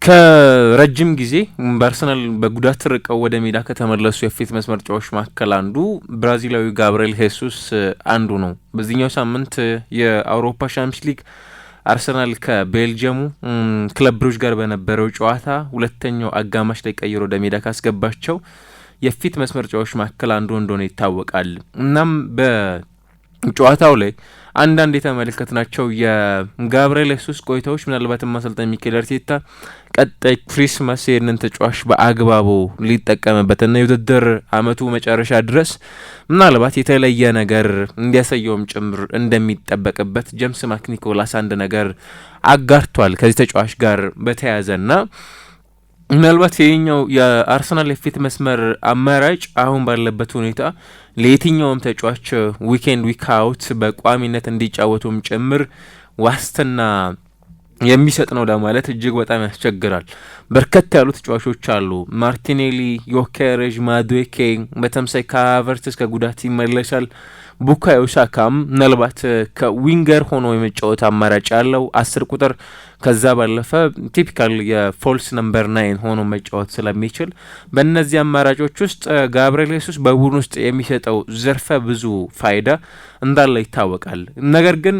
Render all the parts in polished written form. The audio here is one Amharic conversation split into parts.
ከረጅም ጊዜ በአርሰናል በጉዳት ርቀው ወደ ሜዳ ከተመለሱ የፊት መስመር ተጫዋቾች መካከል አንዱ ብራዚላዊ ጋብርኤል ሄሱስ አንዱ ነው። በዚህኛው ሳምንት የአውሮፓ ሻምፒዮንስ ሊግ አርሰናል ከቤልጅየሙ ክለብ ብሩጅ ጋር በነበረው ጨዋታ ሁለተኛው አጋማሽ ላይ ቀይሮ ወደ ሜዳ ካስገባቸው የፊት መስመር ተጫዋቾች መካከል አንዱ እንደሆነ ይታወቃል። እናም በጨዋታው ላይ አንዳንድ የተመለከትናቸው የጋብርኤል ሄሱስ ቆይታዎች ምናልባትም አሰልጣኝ ሚኬል አርቴታ ቀጣይ ክሪስማስ ይህንን ተጫዋች በአግባቡ ሊጠቀምበትና የውድድር አመቱ መጨረሻ ድረስ ምናልባት የተለየ ነገር እንዲያሳየውም ጭምር እንደሚጠበቅበት ጄምስ ማክኒኮላስ አንድ ነገር አጋርቷል ከዚህ ተጫዋች ጋር በተያያዘና ምናልባት ይሄኛው የአርሰናል የፊት መስመር አማራጭ አሁን ባለበት ሁኔታ ለየትኛውም ተጫዋች ዊኬንድ ዊክ አውት በቋሚነት እንዲጫወቱም ጭምር ዋስትና የሚሰጥ ነው ለማለት እጅግ በጣም ያስቸግራል። በርከት ያሉ ተጫዋቾች አሉ። ማርቲኔሊ፣ ዮኬሬዥ፣ ማዱዌኬ በተመሳይ ከሀቨርትዝ ከጉዳት ይመለሳል። ቡካዮ ሳካም ምናልባት ከዊንገር ሆኖ የመጫወት አማራጭ ያለው 10 ቁጥር ከዛ ባለፈ ቲፒካል የፎልስ ነምበር 9 ሆኖ መጫወት ስለሚችል በእነዚህ አማራጮች ውስጥ ጋብርኤል ሄሱስ በቡድን ውስጥ የሚሰጠው ዘርፈ ብዙ ፋይዳ እንዳለ ይታወቃል። ነገር ግን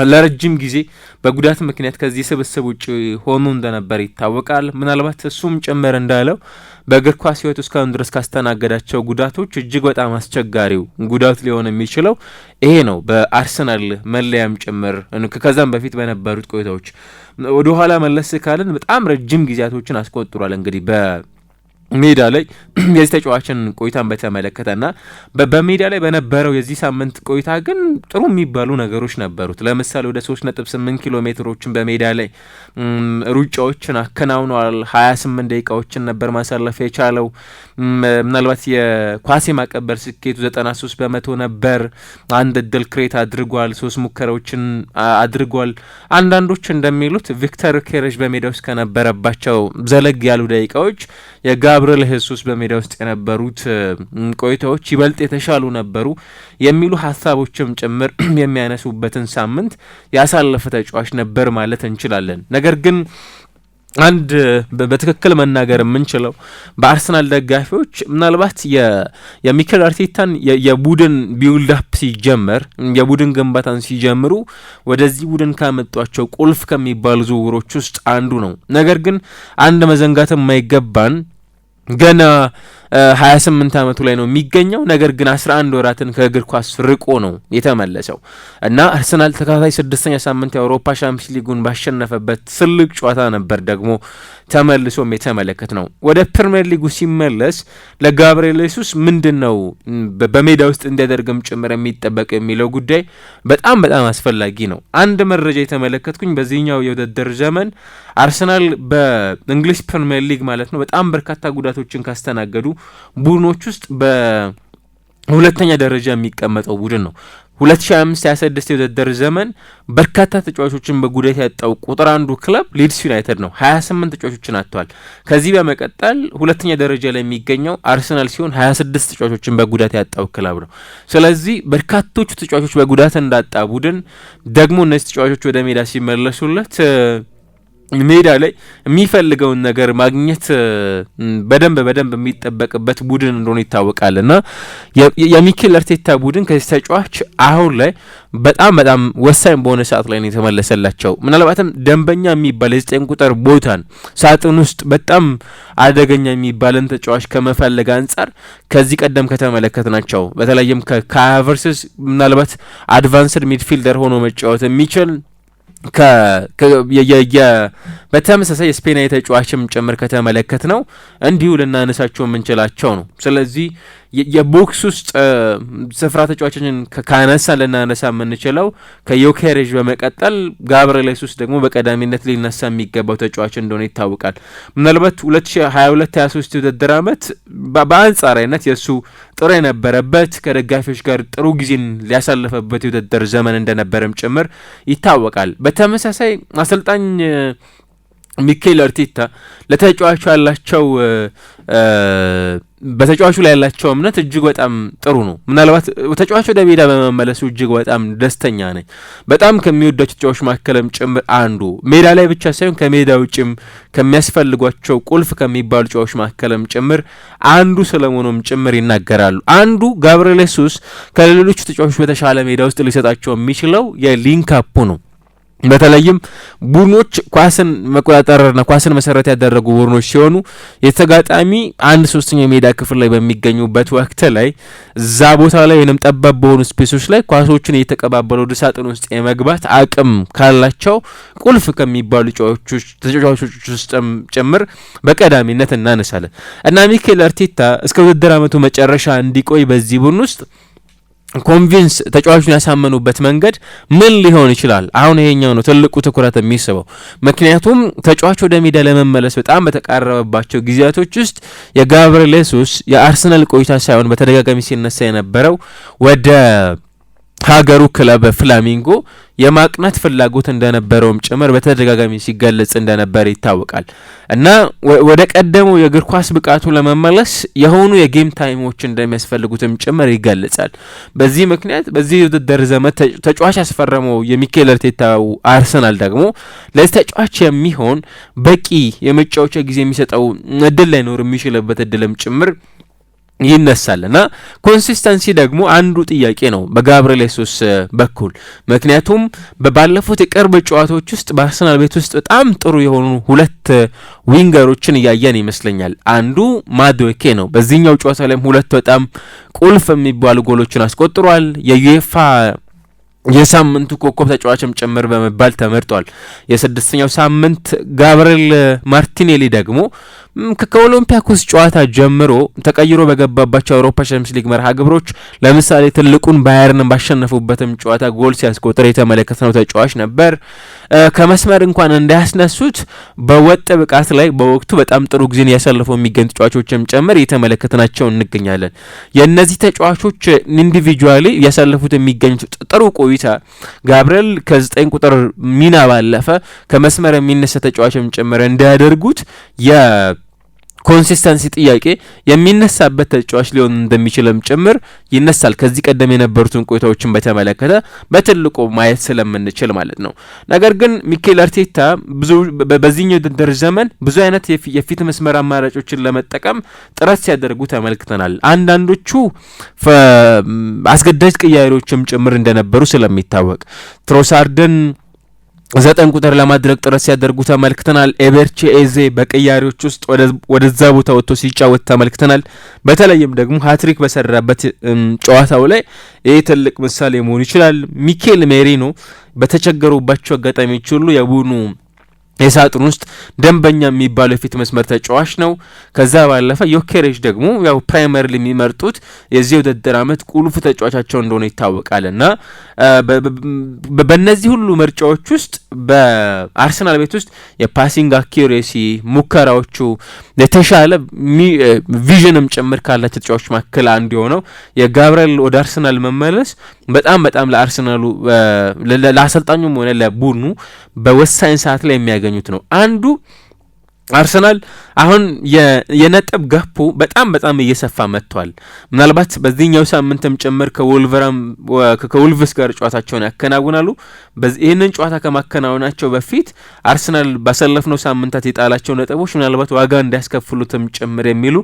ለረጅም ጊዜ በጉዳት ምክንያት ከዚህ ስብስብ ውጭ ሆኖ እንደነበር ይታወቃል። ምናልባት እሱም ጭምር እንዳለው በእግር ኳስ ሕይወት እስካሁን ድረስ ካስተናገዳቸው ጉዳቶች እጅግ በጣም አስቸጋሪው ጉዳት ሊሆን የሚችለው ይሄ ነው። በአርሰናል መለያም ጭምር ከዛም በፊት በነበሩት ቆይታዎች ወደ ኋላ መለስ ካልን በጣም ረጅም ጊዜያቶችን አስቆጥሯል። እንግዲህ ሜዳ ላይ የዚህ ተጫዋችን ቆይታን በተመለከተና በሜዳ ላይ በነበረው የዚህ ሳምንት ቆይታ ግን ጥሩ የሚባሉ ነገሮች ነበሩት። ለምሳሌ ወደ 3.8 ኪሎ ሜትሮችን በሜዳ ላይ ሩጫዎችን አከናውኗል። 28 ደቂቃዎችን ነበር ማሳለፍ የቻለው። ምናልባት የኳስ ማቀበል ስኬቱ 93 በመቶ ነበር። አንድ እድል ክሬት አድርጓል። 3 ሙከራዎችን አድርጓል። አንዳንዶች እንደሚሉት ቪክተር ዮኬሬዥ በሜዳ ውስጥ ከነበረባቸው ዘለግ ያሉ ደቂቃዎች የጋብርኤል ሄሱስ በሜዳ ውስጥ የነበሩት ቆይታዎች ይበልጥ የተሻሉ ነበሩ የሚሉ ሀሳቦችም ጭምር የሚያነሱበትን ሳምንት ያሳለፈ ተጫዋች ነበር ማለት እንችላለን። ነገር ግን አንድ በትክክል መናገር የምንችለው በአርሰናል ደጋፊዎች ምናልባት የሚኬል አርቴታን የቡድን ቢውልድ አፕ ሲጀመር የቡድን ግንባታን ሲጀምሩ ወደዚህ ቡድን ካመጧቸው ቁልፍ ከሚባሉ ዝውውሮች ውስጥ አንዱ ነው። ነገር ግን አንድ መዘንጋት የማይገባን ገና 28 ዓመቱ ላይ ነው የሚገኘው። ነገር ግን 11 ወራትን ከእግር ኳስ ርቆ ነው የተመለሰው እና አርሰናል ተከታታይ 6ኛ ሳምንት የአውሮፓ ሻምፒዮንስ ሊጉን ባሸነፈበት ትልቅ ጨዋታ ነበር ደግሞ ተመልሶም የተመለከት ነው። ወደ ፕሪሚየር ሊጉ ሲመለስ ለጋብርኤል ሄሱስ ምንድነው በሜዳ ውስጥ እንዲያደርግም ጭምር የሚጠበቀው የሚለው ጉዳይ በጣም በጣም አስፈላጊ ነው። አንድ መረጃ የተመለከትኩኝ በዚህኛው የውድድር ዘመን አርሰናል በእንግሊዝ ፕሪሚየር ሊግ ማለት ነው በጣም በርካታ ጉዳቶችን ካስተናገዱ ቡድኖች ውስጥ በሁለተኛ ደረጃ የሚቀመጠው ቡድን ነው። 2025-26 የውድድር ዘመን በርካታ ተጫዋቾችን በጉዳት ያጣው ቁጥር አንዱ ክለብ ሊድስ ዩናይትድ ነው። 28 ተጫዋቾችን አጥቷል። ከዚህ በመቀጠል ሁለተኛ ደረጃ ላይ የሚገኘው አርሰናል ሲሆን 26 ተጫዋቾችን በጉዳት ያጣው ክለብ ነው። ስለዚህ በርካቶቹ ተጫዋቾች በጉዳት እንዳጣ ቡድን ደግሞ እነዚህ ተጫዋቾች ወደ ሜዳ ሲመለሱለት ሜዳ ላይ የሚፈልገውን ነገር ማግኘት በደንብ የሚጠበቅበት ቡድን እንደሆነ ይታወቃል እና የሚኬል አርቴታ ቡድን ከዚህ ተጫዋች አሁን ላይ በጣም ወሳኝ በሆነ ሰዓት ላይ ነው የተመለሰላቸው። ምናልባትም ደንበኛ የሚባል የ9 ቁጥር ቦታን ሳጥን ውስጥ በጣም አደገኛ የሚባልን ተጫዋች ከመፈለግ አንጻር ከዚህ ቀደም ከተመለከትናቸው በተለይም ከሀቨርትዝ ምናልባት አድቫንስድ ሚድፊልደር ሆኖ መጫወት የሚችል በተመሳሳይ የስፔናዊ ተጫዋችም ጭምር ከተመለከት ነው እንዲሁ ልናነሳቸው የምንችላቸው ነው። ስለዚህ የቦክስ ውስጥ ስፍራ ተጫዋቾችን ካነሳ ልናነሳ የምንችለው ከዮኬሬዥ በመቀጠል ጋብርኤል ሄሱስ ደግሞ በቀዳሚነት ሊነሳ የሚገባው ተጫዋች እንደሆነ ይታወቃል። ምናልባት 2022-23 የውድድር ዓመት በአንጻራዊነት የእሱ ጥሩ የነበረበት ከደጋፊዎች ጋር ጥሩ ጊዜን ሊያሳለፈበት የውድድር ዘመን እንደነበረም ጭምር ይታወቃል። በተመሳሳይ አሰልጣኝ ሚኬል አርቴታ ለተጫዋቹ ያላቸው በተጫዋቹ ላይ ያላቸው እምነት እጅግ በጣም ጥሩ ነው። ምናልባት ተጫዋቹ ወደ ሜዳ በመመለሱ እጅግ በጣም ደስተኛ ነኝ። በጣም ከሚወዳቸው ተጫዋቾች መካከልም ጭምር አንዱ ሜዳ ላይ ብቻ ሳይሆን ከሜዳ ውጭም ከሚያስፈልጓቸው ቁልፍ ከሚባሉ ተጫዋቾች መካከልም ጭምር አንዱ ስለሆነም ጭምር ይናገራሉ። አንዱ ጋብርኤል ሱስ ከሌሎቹ ተጫዋቾች በተሻለ ሜዳ ውስጥ ሊሰጣቸው የሚችለው የሊንክ አፑ ነው። በተለይም ቡድኖች ኳስን መቆጣጠርና ኳስን መሰረት ያደረጉ ቡድኖች ሲሆኑ የተጋጣሚ 1/3 የሜዳ ክፍል ላይ በሚገኙበት ወቅት ላይ እዛ ቦታ ላይ ወይንም ጠባብ በሆኑ ስፔሶች ላይ ኳሶችን እየተቀባበሉ ወደ ሳጥን ውስጥ የመግባት አቅም ካላቸው ቁልፍ ከሚባሉ ተጫዋቾች ውስጥ ጭምር በቀዳሚነት እናነሳለን እና ሚኬል አርቴታ እስከ ውድድር ዓመቱ መጨረሻ እንዲቆይ በዚህ ቡድን ውስጥ ኮንቪንስ ተጫዋቹን ያሳመኑበት መንገድ ምን ሊሆን ይችላል? አሁን ይሄኛው ነው ትልቁ ትኩረት የሚስበው። ምክንያቱም ተጫዋቹ ወደ ሜዳ ለመመለስ በጣም በተቃረበባቸው ጊዜያቶች ውስጥ የጋብርኤል ሱስ የአርሰናል ቆይታ ሳይሆን በተደጋጋሚ ሲነሳ የነበረው ወደ ሀገሩ ክለብ ፍላሚንጎ የማቅናት ፍላጎት እንደነበረውም ጭምር በተደጋጋሚ ሲገለጽ እንደነበር ይታወቃል እና ወደ ቀደመው የእግር ኳስ ብቃቱ ለመመለስ የሆኑ የጌም ታይሞች እንደሚያስፈልጉትም ጭምር ይገለጻል። በዚህ ምክንያት በዚህ ውድድር ዘመን ተጫዋች ያስፈረመው የሚኬል አርቴታው አርሰናል ደግሞ ለዚህ ተጫዋች የሚሆን በቂ የመጫወቻ ጊዜ የሚሰጠው እድል ላይኖር የሚችልበት እድልም ጭምር ይነሳል እና ኮንሲስተንሲ ደግሞ አንዱ ጥያቄ ነው በጋብርኤል ሱስ በኩል። ምክንያቱም በባለፉት የቅርብ ጨዋታዎች ውስጥ በአርሰናል ቤት ውስጥ በጣም ጥሩ የሆኑ ሁለት ዊንገሮችን እያየን ይመስለኛል። አንዱ ማዱዌኬ ነው። በዚህኛው ጨዋታ ላይም ሁለት በጣም ቁልፍ የሚባሉ ጎሎችን አስቆጥሯል። የዩኤፋ የሳምንቱ ኮከብ ተጫዋችም ጭምር በመባል ተመርጧል። የስድስተኛው ሳምንት ጋብርኤል ማርቲኔሊ ደግሞ ከኦሎምፒያኮስ ጨዋታ ጀምሮ ተቀይሮ በገባባቸው አውሮፓ ቻምፒየንስ ሊግ መርሃ ግብሮች ለምሳሌ ትልቁን ባየርን ባሸነፉበትም ጨዋታ ጎል ሲያስቆጥር የተመለከተነው ተጫዋች ነበር። ከመስመር እንኳን እንዳያስነሱት በወጥ ብቃት ላይ በወቅቱ በጣም ጥሩ ጊዜን ያሳለፈው የሚገኙ ተጫዋቾችም ጭምር እየተመለከትናቸው እንገኛለን። የእነዚህ ተጫዋቾች ኢንዲቪጁዋሊ ያሳለፉት የሚገኙት ጥሩ ቆይታ ጋብርኤል ከ9 ቁጥር ሚና ባለፈ ከመስመር የሚነሳ ተጫዋችም ጭምር እንዳያደርጉት ኮንሲስተንሲ ጥያቄ የሚነሳበት ተጫዋች ሊሆን እንደሚችልም ጭምር ይነሳል። ከዚህ ቀደም የነበሩትን ቆይታዎችን በተመለከተ በትልቁ ማየት ስለምንችል ማለት ነው። ነገር ግን ሚኬል አርቴታ በዚህኛው ውድድር ዘመን ብዙ አይነት የፊት መስመር አማራጮችን ለመጠቀም ጥረት ሲያደርጉ ተመልክተናል። አንዳንዶቹ አስገዳጅ ቅያሬዎችም ጭምር እንደነበሩ ስለሚታወቅ ትሮሳርድን 9 ቁጥር ለማድረግ ጥረት ሲያደርጉ ተመልክተናል። ኤቤርቼ ኤዜ በቅያሬዎች ውስጥ ወደዛ ቦታ ወጥቶ ሲጫወት ተመልክተናል። በተለይም ደግሞ ሃትሪክ በሰራበት ጨዋታው ላይ ይህ ትልቅ ምሳሌ መሆን ይችላል። ሚኬል ሜሪኖ በተቸገሩባቸው አጋጣሚዎች ሁሉ የቡድኑ የሳጥን ውስጥ ደንበኛ የሚባለው የፊት መስመር ተጫዋች ነው። ከዛ ባለፈ ዮኬሬሽ ደግሞ ያው ፕራይመሪሊ የሚመርጡት የዚህ ውድድር ዓመት ቁልፍ ተጫዋቻቸው እንደሆነ ይታወቃልና በእነዚህ ሁሉ ምርጫዎች ውስጥ በአርሰናል ቤት ውስጥ የፓሲንግ አኪሬሲ ሙከራዎቹ የተሻለ ቪዥንም ጭምር ካላቸው ተጫዋቾች መካከል አንዱ የሆነው የጋብርኤል ወደ አርሰናል መመለስ በጣም ለአርሰናሉ ለአሰልጣኙም ሆነ ለቡድኑ በወሳኝ ሰዓት ላይ የሚያገኙት ነው። አንዱ አርሰናል አሁን የነጥብ ገፑ በጣም እየሰፋ መጥቷል። ምናልባት በዚህኛው ሳምንትም ጭምር ከወልቭስ ጋር ጨዋታቸውን ያከናውናሉ። ይህንን ጨዋታ ከማከናወናቸው በፊት አርሰናል ባሳለፍነው ሳምንታት የጣላቸው ነጥቦች ምናልባት ዋጋ እንዲያስከፍሉትም ጭምር የሚሉ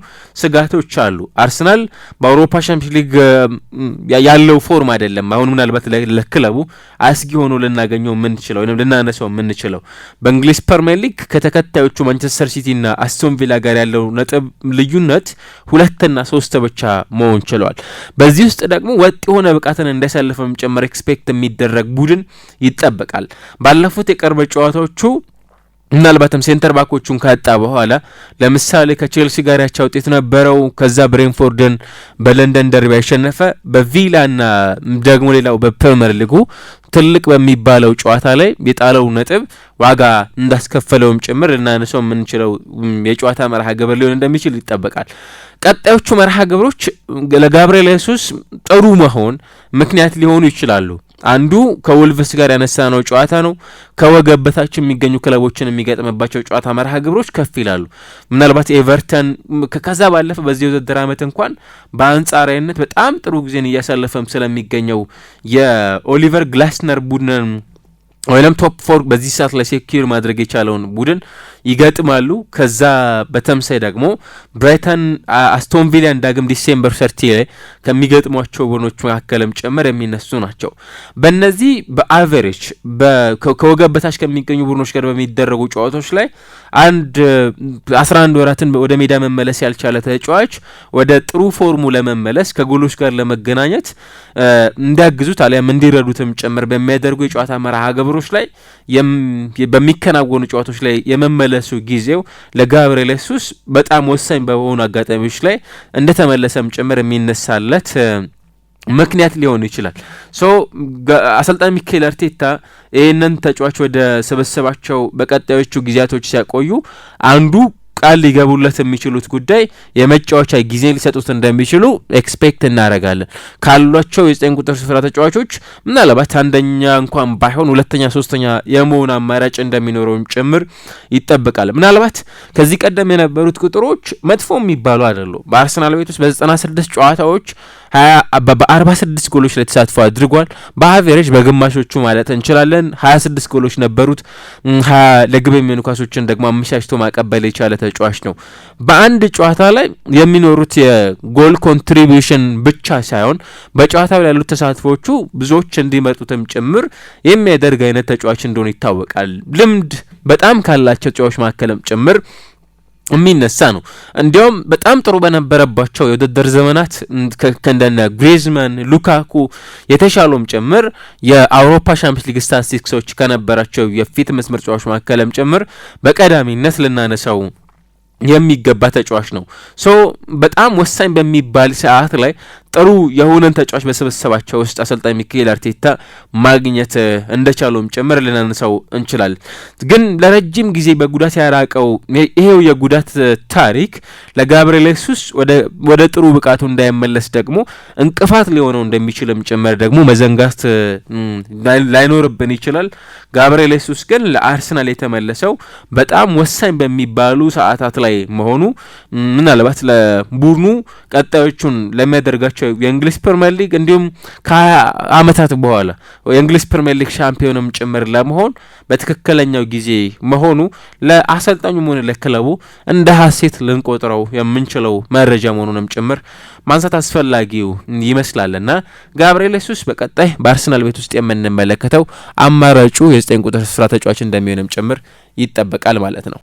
ስጋቶች አሉ። አርሰናል በአውሮፓ ቻምፒየንስ ሊግ ያለው ፎርም አይደለም። አሁን ምናልባት ለክለቡ አስጊ ሆኖ ልናገኘው የምንችለው ወይም ልናነሳው የምንችለው በእንግሊዝ ፕሪሚየር ሊግ ከተከታዮቹ ማንቸስተር ሲቲ እና አስቶን ቪላ ጋር ያለው ነጥብ ልዩነት 2 እና 3 ብቻ መሆን ችሏል። በዚህ ውስጥ ደግሞ ወጥ የሆነ ብቃትን እንዳይሳለፈም ጭምር ኤክስፔክት የሚደረግ ቡድን ይጠበቃል። ባለፉት የቅርብ ጨዋታዎቹ ምናልባትም ሴንተር ባኮቹን ካጣ በኋላ ለምሳሌ ከቼልሲ ጋር ያቻ ውጤት ነበረው። ከዛ ብሬንፎርድን በለንደን ደርቢ ያሸነፈ፣ በቪላና ደግሞ ሌላው በፕሪሚየር ሊጉ ትልቅ በሚባለው ጨዋታ ላይ የጣለው ነጥብ ዋጋ እንዳስከፈለውም ጭምር ልናነሳው የምንችለው የጨዋታ መርሃ ግብር ሊሆን እንደሚችል ይጠበቃል። ቀጣዮቹ መርሃ ግብሮች ለጋብርኤል ሱስ ጥሩ መሆን ምክንያት ሊሆኑ ይችላሉ። አንዱ ከወልቭስ ጋር ያነሳነው ጨዋታ ነው። ከወገብ በታች የሚገኙ ክለቦችን የሚገጥምባቸው ጨዋታ መርሃ ግብሮች ከፍ ይላሉ። ምናልባት ኤቨርተን ከዛ ባለፈ በዚህ ውድድር ዓመት እንኳን በአንጻራዊነት በጣም ጥሩ ጊዜን እያሳለፈም ስለሚገኘው የኦሊቨር ግላስነር ቡድን ወይም ቶፕ 4 በዚህ ሰዓት ላይ ሴኩር ማድረግ የቻለውን ቡድን ይገጥማሉ። ከዛ በተምሳይ ደግሞ ብራይተን አስቶን ቪላን ዳግም ዲሴምበር 30 ላይ ከሚገጥሟቸው ቡድኖች መካከልም ጭምር የሚነሱ ናቸው። በእነዚህ በአቨሬጅ ከወገብ በታች ከሚገኙ ቡድኖች ጋር በሚደረጉ ጨዋታዎች ላይ 11 ወራትን ወደ ሜዳ መመለስ ያልቻለ ተጫዋች ወደ ጥሩ ፎርሙ ለመመለስ ከጎሎች ጋር ለመገናኘት እንዲያግዙት አሊያም እንዲረዱትም ጭምር በሚያደርጉ የጨዋታ መርሃ ግብሮች ላይ በሚከናወኑ ጨዋታዎች ላይ የመመለሱ ጊዜው ለጋብርኤል ሱስ በጣም ወሳኝ በሆኑ አጋጣሚዎች ላይ እንደተመለሰም ጭምር የሚነሳለት ምክንያት ሊሆን ይችላል። አሰልጣኝ ሚኬል አርቴታ ይህንን ተጫዋች ወደ ስብስባቸው በቀጣዮቹ ጊዜያቶች ሲያቆዩ አንዱ ቃል ሊገቡለት የሚችሉት ጉዳይ የመጫወቻ ጊዜ ሊሰጡት እንደሚችሉ ኤክስፔክት እናደርጋለን። ካሏቸው የ9 ቁጥር ስፍራ ተጫዋቾች ምናልባት አንደኛ እንኳን ባይሆን ሁለተኛ ሶስተኛ የመሆን አማራጭ እንደሚኖረውም ጭምር ይጠበቃል። ምናልባት ከዚህ ቀደም የነበሩት ቁጥሮች መጥፎ የሚባሉ አይደሉም። በአርሰናል ቤት ውስጥ በ96 ጨዋታዎች በ46 ጎሎች ላይ ተሳትፎ አድርጓል። በአቨሬጅ በግማሾቹ ማለት እንችላለን 26 ጎሎች ነበሩት። 20 ለግብ የሚሆኑ ኳሶችን ደግሞ አመቻችቶ ማቀበል የቻለ ተጫዋች ነው። በአንድ ጨዋታ ላይ የሚኖሩት የጎል ኮንትሪቢዩሽን ብቻ ሳይሆን በጨዋታው ላይ ያሉት ተሳትፎቹ ብዙዎች እንዲመርጡትም ጭምር የሚያደርግ አይነት ተጫዋች እንደሆነ ይታወቃል። ልምድ በጣም ካላቸው ተጫዋቾች መካከልም ጭምር የሚነሳ ነው። እንዲያውም በጣም ጥሩ በነበረባቸው የውድድር ዘመናት ከእንደነ ግሪዝማን፣ ሉካኩ የተሻሉም ጭምር የአውሮፓ ሻምፒዮንስ ሊግ ስታቲስቲክሶች ከነበራቸው የፊት መስመር ተጫዋቾች መካከልም ጭምር በቀዳሚነት ልናነሳው የሚገባ ተጫዋች ነው። በጣም ወሳኝ በሚባል ሰዓት ላይ ጥሩ የሆነን ተጫዋች በስብስባቸው ውስጥ አሰልጣኝ ሚኬል አርቴታ ማግኘት እንደቻሉም ጭምር ልናነሳው እንችላለን። ግን ለረጅም ጊዜ በጉዳት ያራቀው ይሄው የጉዳት ታሪክ ለጋብርኤል ሱስ ወደ ጥሩ ብቃቱ እንዳይመለስ ደግሞ እንቅፋት ሊሆነው እንደሚችልም ጭምር ደግሞ መዘንጋት ላይኖርብን ይችላል። ጋብርኤል ሱስ ግን ለአርሰናል የተመለሰው በጣም ወሳኝ በሚባሉ ሰዓታት ላይ መሆኑ ምናልባት ለቡድኑ ቀጣዮቹን ለሚያደርጋቸው የእንግሊዝ ፕሪሚየር ሊግ እንዲሁም ከ20 ዓመታት በኋላ የእንግሊዝ ፕሪሚየር ሊግ ሻምፒዮንም ጭምር ለመሆን በትክክለኛው ጊዜ መሆኑ ለአሰልጣኙም ሆነ ለክለቡ እንደ ሀሴት ልንቆጥረው የምንችለው መረጃ መሆኑንም ጭምር ማንሳት አስፈላጊው ይመስላልና ጋብርኤል ሱስ በቀጣይ በአርሰናል ቤት ውስጥ የምንመለከተው አማራጩ የ9 ቁጥር ስፍራ ተጫዋች እንደሚሆንም ጭምር ይጠበቃል ማለት ነው።